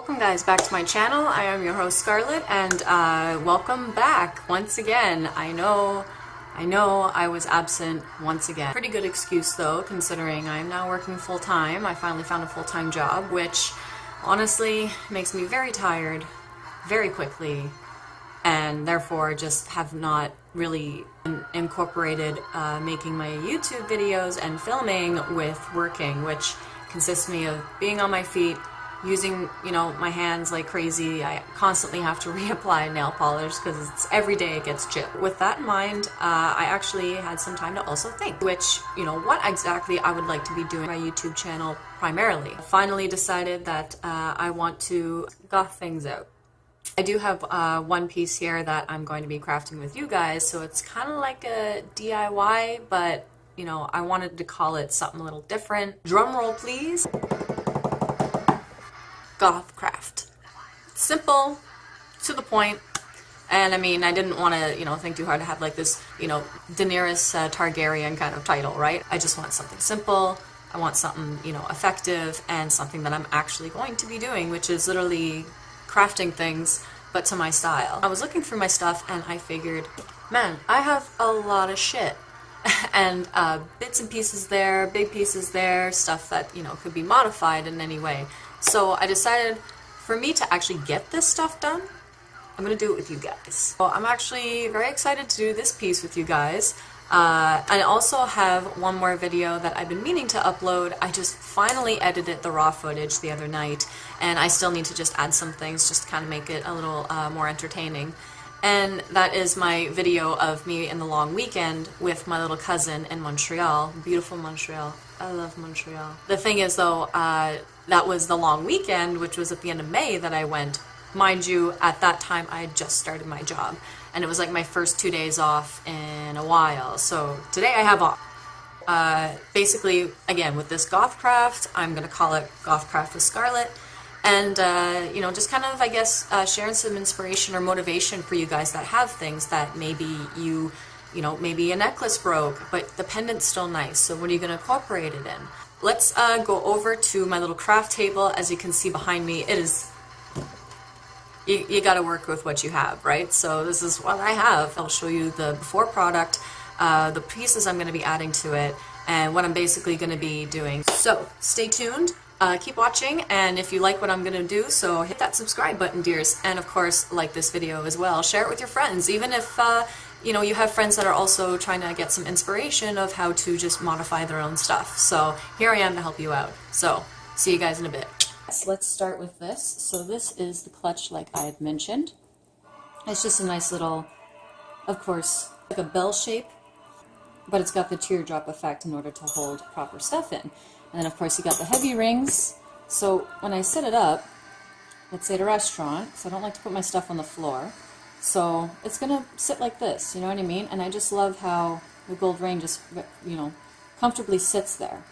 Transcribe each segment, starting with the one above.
Welcome guys back to my channel. I am your host Scarlet, and welcome back once again. I know I was absent once again. Pretty good excuse though, considering I am now working full-time. I finally found a full-time job, which honestly makes me very tired very quickly, and therefore just have not really incorporated making my YouTube videos and filming with working, which consists me of being on my feet, using, my hands like crazy. I constantly have to reapply nail polish because it's every day it gets chipped. With that in mind, I actually had some time to also think, which, what exactly I would like to be doing on my YouTube channel primarily. I finally decided that I want to goth things out. I do have one piece here that I'm going to be crafting with you guys, so it's kind of like a DIY, but, I wanted to call it something a little different. Drum roll, please. GOTHCRAFT. Simple, to the point, and I mean, I didn't want to, think too hard to have like this, Daenerys Targaryen kind of title, right? I just want something simple. I want something, effective, and something that I'm actually going to be doing, which is literally crafting things, but to my style. I was looking through my stuff, and I figured, man, I have a lot of shit. And bits and pieces there, big pieces there, stuff that, could be modified in any way. So I decided for me to actually get this stuff done, I'm going to do it with you guys. So I'm actually very excited to do this piece with you guys. I also have one more video that I've been meaning to upload. I just finally edited the raw footage the other night, and I still need to just add some things just to kind of make it a little more entertaining. And that is my video of me in the long weekend with my little cousin in Montreal. Beautiful Montreal. I love Montreal. The thing is though, that was the long weekend, which was at the end of May that I went. Mind you, at that time I had just started my job, and it was like my first 2 days off in a while. So today I have off. Basically, again, with this GOTHCRAFT, I'm going to call it GOTHCRAFT with Scarlet. And, just kind of, I guess, sharing some inspiration or motivation for you guys that have things that maybe maybe a necklace broke, but the pendant's still nice. So what are you going to incorporate it in? Let's go over to my little craft table. As you can see behind me, it is, you got to work with what you have, right? So this is what I have. I'll show you the before product, the pieces I'm going to be adding to it, and what I'm basically going to be doing. So stay tuned. Keep watching, and if you like what I'm going to do, so hit that subscribe button, dears. And of course, like this video as well. Share it with your friends, even if, you have friends that are also trying to get some inspiration of how to just modify their own stuff. So here I am to help you out. So, see you guys in a bit. So let's start with this. So this is the clutch like I had mentioned. It's just a nice little, of course, like a bell shape, but it's got the teardrop effect in order to hold proper stuff in. And then of course you got the heavy rings. So when I set it up, let's say at a restaurant, so I don't like to put my stuff on the floor, so it's gonna sit like this, you know what I mean? And I just love how the gold ring just, comfortably sits there.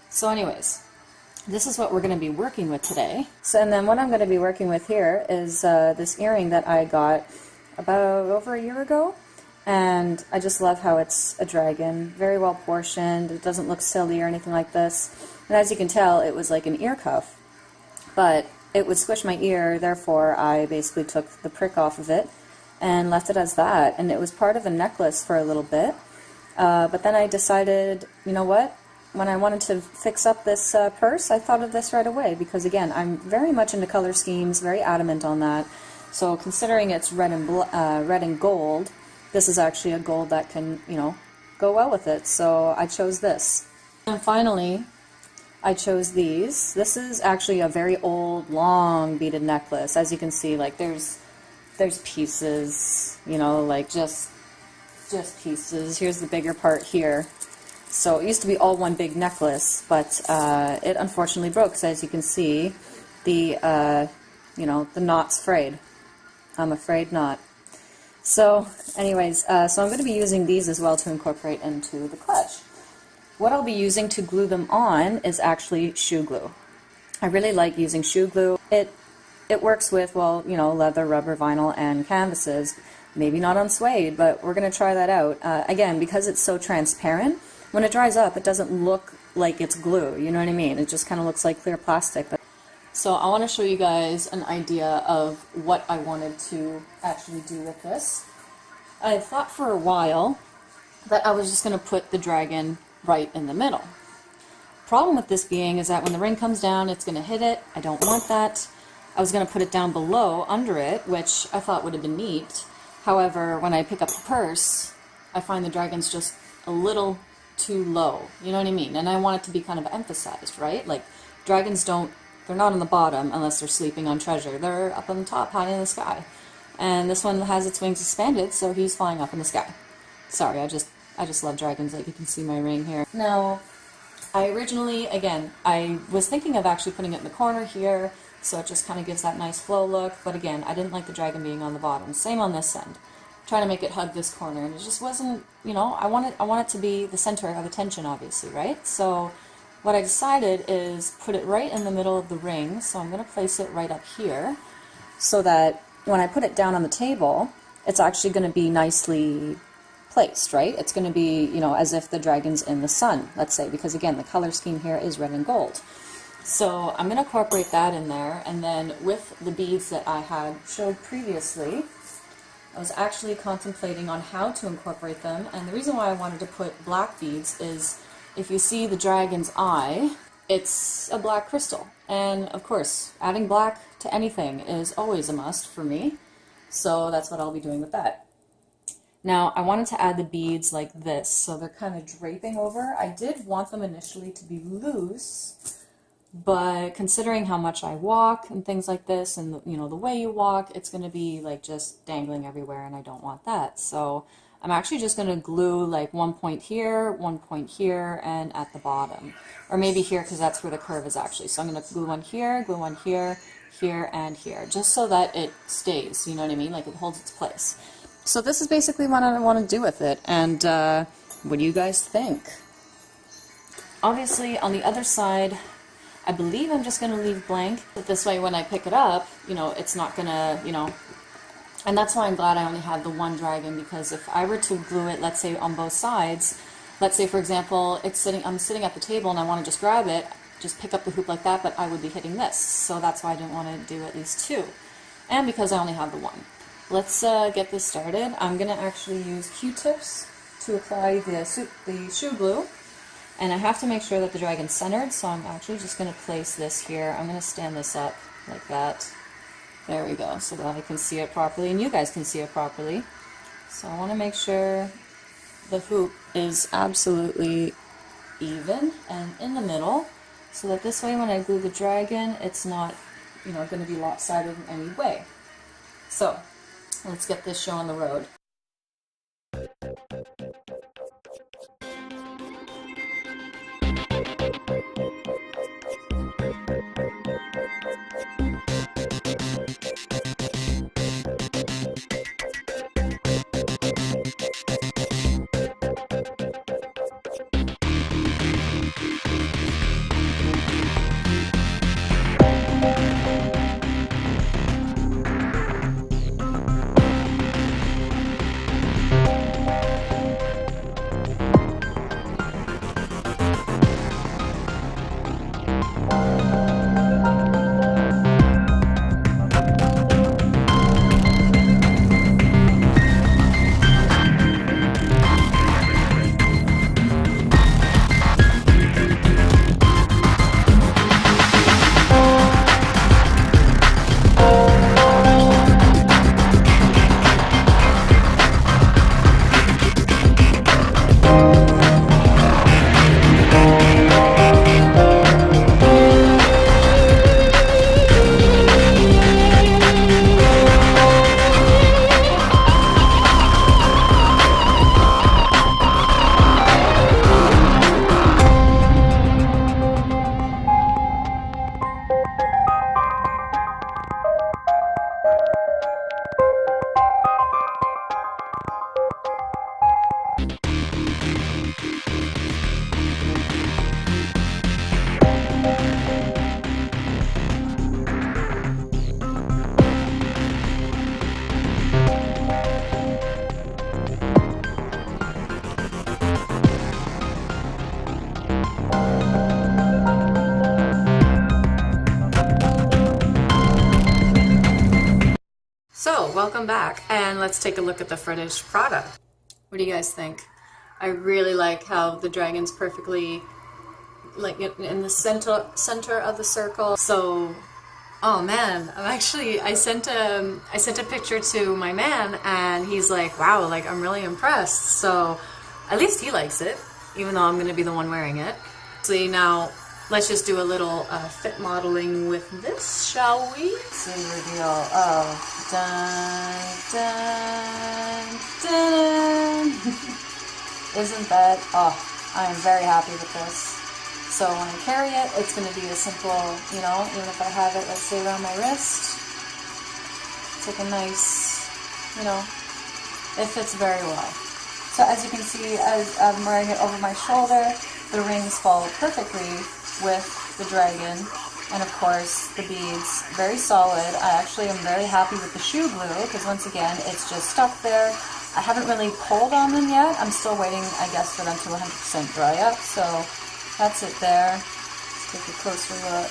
So anyways, this is what we're gonna be working with today. So, and then what I'm gonna be working with here is this earring that I got about over a year ago. And I just love how it's a dragon, very well portioned. It doesn't look silly or anything like this. And as you can tell, it was like an ear cuff, but it would squish my ear, therefore I basically took the prick off of it and left it as that. And it was part of a necklace for a little bit, but then I decided, you know what? When I wanted to fix up this purse, I thought of this right away, because again, I'm very much into color schemes, very adamant on that. So considering it's red and gold, this is actually a gold that can, go well with it. So I chose this. And finally, I chose these. This is actually a very old, long beaded necklace. As you can see, like there's pieces, like just pieces. Here's the bigger part here. So it used to be all one big necklace, but it unfortunately broke. So as you can see, the the knot's frayed. I'm afraid not. So anyways, so I'm going to be using these as well to incorporate into the clutch. What I'll be using to glue them on is actually shoe glue. I really like using shoe glue. It works with, well, leather, rubber, vinyl, and canvases. Maybe not on suede, but we're going to try that out. Again, because it's so transparent, when it dries up, it doesn't look like it's glue, you know what I mean? It just kind of looks like clear plastic. But So I want to show you guys an idea of what I wanted to actually do with this. I thought for a while that I was just going to put the dragon right in the middle. Problem with this being is that when the ring comes down, it's going to hit it. I don't want that. I was going to put it down below, under it, which I thought would have been neat. However, when I pick up the purse, I find the dragon's just a little too low. You know what I mean? And I want it to be kind of emphasized, right? Like, dragons don't, they're not on the bottom unless they're sleeping on treasure. They're up on the top, high in the sky. And this one has its wings suspended, so he's flying up in the sky. Sorry, I just love dragons. Like, you can see my ring here. Now, I originally, again, I was thinking of actually putting it in the corner here, so it just kind of gives that nice flow look. But again, I didn't like the dragon being on the bottom. Same on this end. Trying to make it hug this corner, and it just wasn't, you know, I want it to be the center of attention, obviously, right? So what I decided is put it right in the middle of the ring. So I'm going to place it right up here so that when I put it down on the table, it's actually going to be nicely placed, right? It's going to be, you know, as if the dragon's in the sun, let's say, because again, the color scheme here is red and gold. So I'm going to incorporate that in there, and then with the beads that I had showed previously, I was actually contemplating on how to incorporate them, and the reason why I wanted to put black beads is if you see the dragon's eye, it's a black crystal. And of course, adding black to anything is always a must for me, so that's what I'll be doing with that. Now, I wanted to add the beads like this, so they're kind of draping over. I did want them initially to be loose, but considering how much I walk and things like this, and you know, the way you walk, it's going to be like just dangling everywhere, and I don't want that. So I'm actually just going to glue like 1 point here, 1 point here, and at the bottom. Or maybe here, because that's where the curve is actually. So I'm going to glue one here, here, and here, just so that it stays, you know what I mean? Like it holds its place. So this is basically what I want to do with it, and what do you guys think? Obviously, on the other side, I believe I'm just going to leave blank, but this way when I pick it up, you know, it's not going to, you know, and that's why I'm glad I only have the one dragon, because if I were to glue it, let's say on both sides, let's say for example, I'm sitting at the table and I want to just grab it, just pick up the hoop like that, but I would be hitting this, so that's why I didn't want to do at least two, and because I only have the one. Let's get this started. I'm going to actually use Q-tips to apply the shoe glue. And I have to make sure that the dragon's centered, so I'm actually just going to place this here. I'm going to stand this up like that. There we go, so that I can see it properly, and you guys can see it properly. So I want to make sure the hoop is absolutely even and in the middle, so that this way when I glue the dragon, it's not, you know, going to be lopsided in any way. So let's get this show on the road. welcome back, and let's take a look at the finished product. What do you guys think? I really like how the dragon's perfectly like in the center of the circle. So, oh man, I sent a picture to my man, and he's like, wow, like I'm really impressed. So at least he likes it, even though I'm going to be the one wearing it. So now let's just do a little fit modeling with this, shall we? See the reveal of dun dun dun. Isn't that, oh, I am very happy with this. So when I carry it, it's going to be a simple, you know, even if I have it, let's say, around my wrist, it's like a nice, you know, it fits very well. So as you can see, as I'm wearing it over my shoulder, the rings fall perfectly with the dragon, and of course the beads, very solid. I actually am very happy with the shoe glue, because once again, it's just stuck there. I haven't really pulled on them yet. I'm still waiting, I guess, for them to 100% dry up, so that's it there. Let's take a closer look.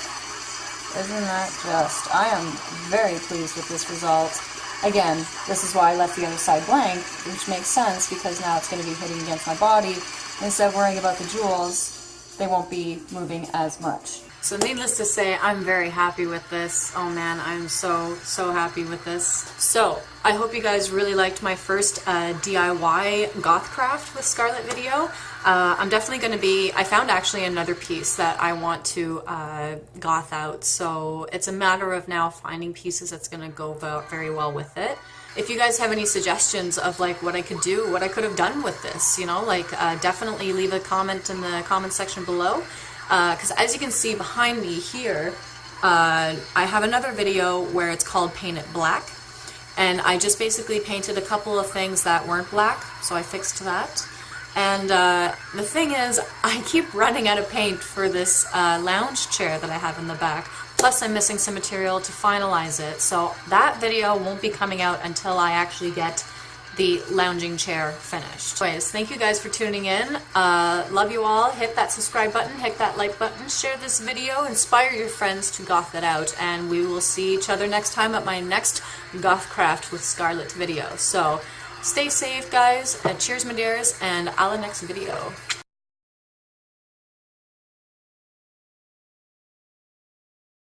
Isn't that just... I am very pleased with this result. Again, this is why I left the other side blank, which makes sense because now it's going to be hitting against my body. Instead of worrying about the jewels, they won't be moving as much. So needless to say, I'm very happy with this. Oh man, I'm so happy with this. So I hope you guys really liked my first DIY GOTHCRAFT with Scarlet video. I'm definitely going to be, I found actually another piece that I want to goth out, so it's a matter of now finding pieces that's going to go very well with it. If you guys have any suggestions of like what I could do, what I could have done with this, you know, like definitely leave a comment in the comment section below. Because as you can see behind me here, I have another video where it's called Paint It Black, and I just basically painted a couple of things that weren't black, so I fixed that. And the thing is, I keep running out of paint for this lounge chair that I have in the back, plus I'm missing some material to finalize it, so that video won't be coming out until I actually get the lounging chair finished. Anyways, thank you guys for tuning in. Love you all. Hit that subscribe button, hit that like button, share this video, inspire your friends to goth it out, and we will see each other next time at my next GOTHCRAFT with Scarlet video. So stay safe, guys, and cheers, my dears, and I'll next video.